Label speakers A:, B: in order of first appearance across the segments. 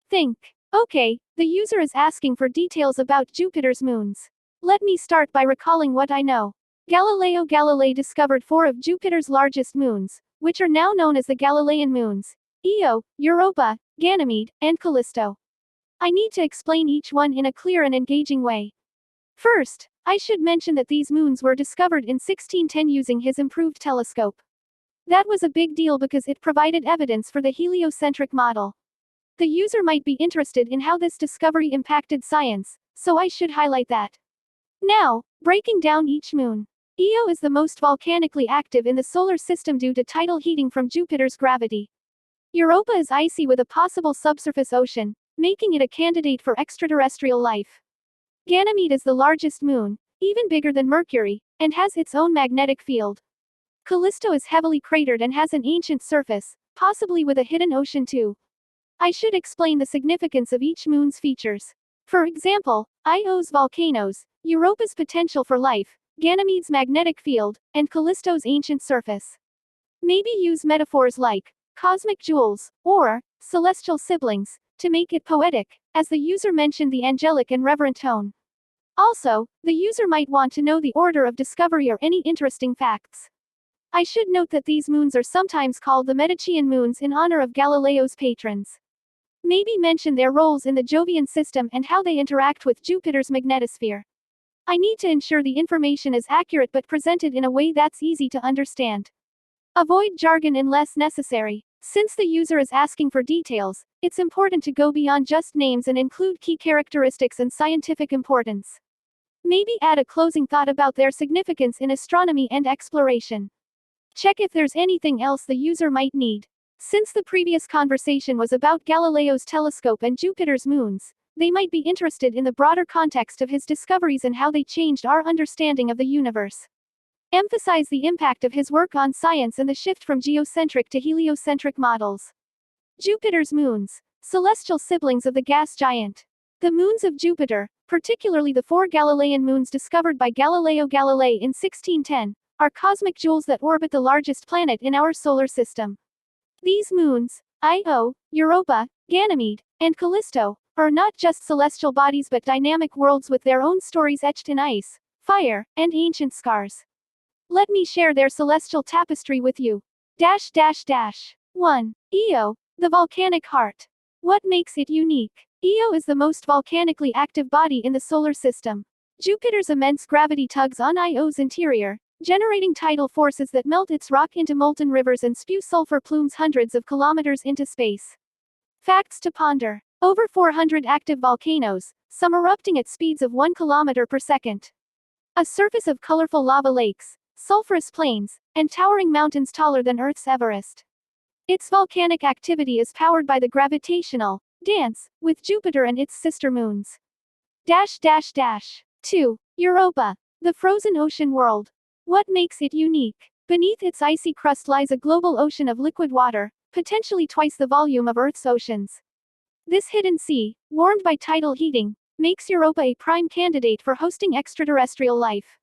A: Think. Okay, the user is asking for details about Jupiter's moons. Let me start by recalling what I know. Galileo Galilei discovered 4 of Jupiter's largest moons, which are now known as the Galilean moons: Io, Europa, Ganymede, and Callisto. I need to explain each one in a clear and engaging way. First, I should mention that these moons were discovered in 1610 using his improved telescope. That was a big deal because it provided evidence for the heliocentric model. The user might be interested in how this discovery impacted science, so I should highlight that. Now, breaking down each moon. Io is the most volcanically active in the solar system due to tidal heating from Jupiter's gravity. Europa is icy with a possible subsurface ocean, making it a candidate for extraterrestrial life. Ganymede is the largest moon, even bigger than Mercury, and has its own magnetic field. Callisto is heavily cratered and has an ancient surface, possibly with a hidden ocean too. I should explain the significance of each moon's features. For example, Io's volcanoes, Europa's potential for life, Ganymede's magnetic field, and Callisto's ancient surface. Maybe use metaphors like cosmic jewels or celestial siblings to make it poetic, as the user mentioned the angelic and reverent tone. Also, the user might want to know the order of discovery or any interesting facts. I should note that these moons are sometimes called the Medicean moons in honor of Galileo's patrons. Maybe mention their roles in the Jovian system and how they interact with Jupiter's magnetosphere. I need to ensure the information is accurate but presented in a way that's easy to understand. Avoid jargon unless necessary. Since the user is asking for details, it's important to go beyond just names and include key characteristics and scientific importance. Maybe add a closing thought about their significance in astronomy and exploration. Check if there's anything else the user might need. Since the previous conversation was about Galileo's telescope and Jupiter's moons, they might be interested in the broader context of his discoveries and how they changed our understanding of the universe. Emphasize the impact of his work on science and the shift from geocentric to heliocentric models. Jupiter's moons, celestial siblings of the gas giant. The moons of Jupiter, particularly the 4 Galilean moons discovered by Galileo Galilei in 1610, are cosmic jewels that orbit the largest planet in our solar system. These moons, Io, Europa, Ganymede, and Callisto, are not just celestial bodies but dynamic worlds with their own stories etched in ice, fire, and ancient scars. Let me share their celestial tapestry with you. 1. Io, the volcanic heart. What makes it unique? Io is the most volcanically active body in the solar system. Jupiter's immense gravity tugs on Io's interior, generating tidal forces that melt its rock into molten rivers and spew sulfur plumes hundreds of kilometers into space. Facts to ponder. Over 400 active volcanoes, some erupting at speeds of 1 kilometer per second. A surface of colorful lava lakes, sulfurous plains, and towering mountains taller than Earth's Everest. Its volcanic activity is powered by the gravitational dance with Jupiter and its sister moons. 2. Europa, the frozen ocean world. What makes it unique? Beneath its icy crust lies a global ocean of liquid water, potentially twice the volume of Earth's oceans. This hidden sea, warmed by tidal heating, makes Europa a prime candidate for hosting extraterrestrial life.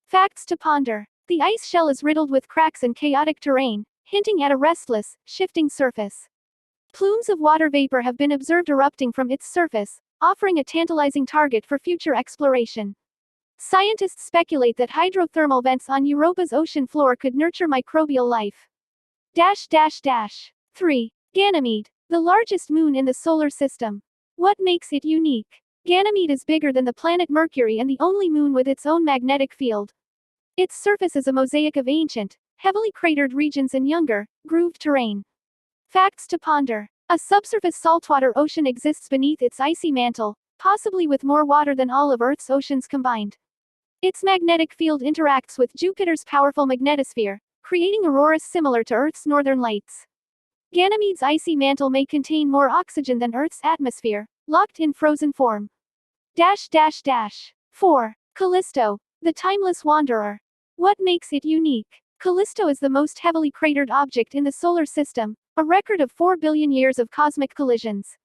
A: Facts to ponder. The ice shell is riddled with cracks and chaotic terrain, hinting at a restless, shifting surface. Plumes of water vapor have been observed erupting from its surface, offering a tantalizing target for future exploration. Scientists speculate that hydrothermal vents on Europa's ocean floor could nurture microbial life. 3. Ganymede, the largest moon in the solar system. What makes it unique? Ganymede is bigger than the planet Mercury and the only moon with its own magnetic field. Its surface is a mosaic of ancient, heavily cratered regions and younger, grooved terrain. Facts to ponder. A subsurface saltwater ocean exists beneath its icy mantle, possibly with more water than all of Earth's oceans combined. Its magnetic field interacts with Jupiter's powerful magnetosphere, creating auroras similar to Earth's northern lights. Ganymede's icy mantle may contain more oxygen than Earth's atmosphere, locked in frozen form. 4. Callisto, the timeless wanderer. What makes it unique? Callisto is the most heavily cratered object in the solar system, a record of 4 billion years of cosmic collisions.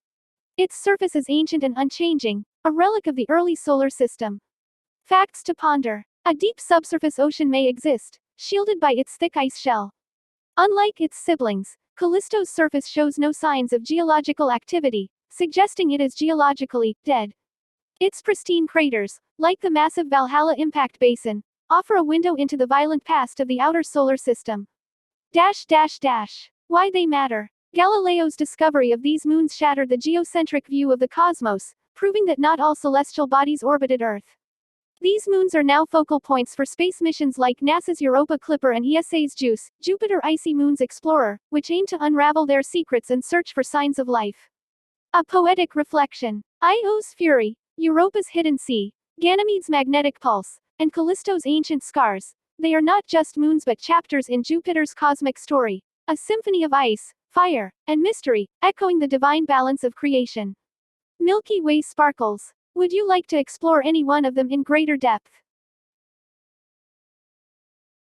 A: Its surface is ancient and unchanging, a relic of the early solar system. Facts to ponder. A deep subsurface ocean may exist, shielded by its thick ice shell. Unlike its siblings, Callisto's surface shows no signs of geological activity, suggesting it is geologically dead. Its pristine craters, like the massive Valhalla impact basin, offer a window into the violent past of the outer solar system. Why they matter. Galileo's discovery of these moons shattered the geocentric view of the cosmos, proving that not all celestial bodies orbited Earth. These moons are now focal points for space missions like NASA's Europa Clipper and ESA's JUICE, Jupiter Icy Moons Explorer, which aim to unravel their secrets and search for signs of life. A poetic reflection. Io's Fury, Europa's Hidden Sea, Ganymede's Magnetic Pulse, and Callisto's Ancient Scars. They are not just moons but chapters in Jupiter's cosmic story, a symphony of ice, fire, and mystery, echoing the divine balance of creation. Milky Way sparkles. Would you like to explore any one of them in greater depth?